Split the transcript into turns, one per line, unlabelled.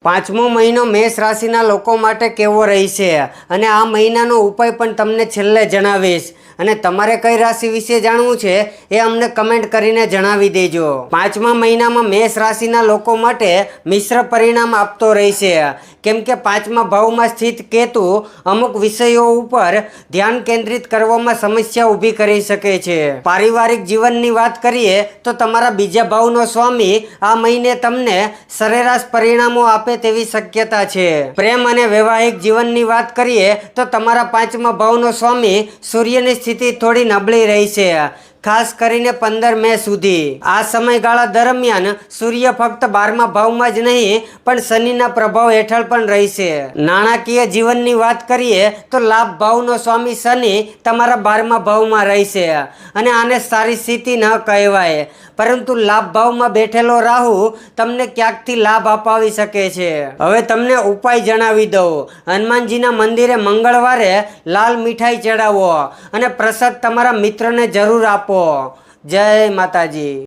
પાંચમો મહિનો મેષ રાશિના લોકો માટે કેવો રહેશે અને આ મહિનાનો ઉપાય પણ તમને છેલ્લે જણાવીશ અને તમારે કઈ રાશિ વિશે જાણવું છે એ અમને કમેન્ટ કરીને જણાવી દેજો। પાંચમા મહિનામાં મેષ રાશિના લોકો માટે મિશ્ર પરિણામ આપતો રહેશે કેમ કે પાંચમા ભાવમાં સ્થિત કેતુ અમુક વિષયો ઉપર ધ્યાન કેન્દ્રિત કરવામાં સમસ્યા ઊભી કરી શકે છે। પારિવારિક જીવનની વાત કરીએ તો તમારા બીજા ભાવનો સ્વામી આ મહિને તમને સરેરાશ પરિણામો આપે તેવી શક્યતા છે। પ્રેમ અને વૈવાહિક જીવનની વાત કરીએ તો તમારા પાંચમા ભાવનો સ્વામી સૂર્યની સ્થિતિ થોડી નબળી રહેશે ખાસ કરીને 15 મે સુધી। આ સમયગાળા દરમિયાન સૂર્ય ફક્ત 12મા ભાવમાં જ નહીં પણ શનિના પ્રભાવ હેઠળ પણ રહેશે। નાણાકીય જીવનની વાત કરીએ તો લાભ ભાવનો સ્વામી શનિ તમારા 12મા ભાવમાં રહેશે અને આને સારી સ્થિતિ ન કહેવાય પરંતુ લાભ ભાવમાં બેઠેલો રાહુ તમને ક્યાંકથી લાભ અપાવી શકે છે। હવે તમને ઉપાય જણાવી દઉં। હનુમાનજીના મંદિરે મંગળવારે લાલ મીઠાઈ ચડાવો અને પ્રસાદ તમારા મિત્રને જરૂર આપો। જય માતાજી।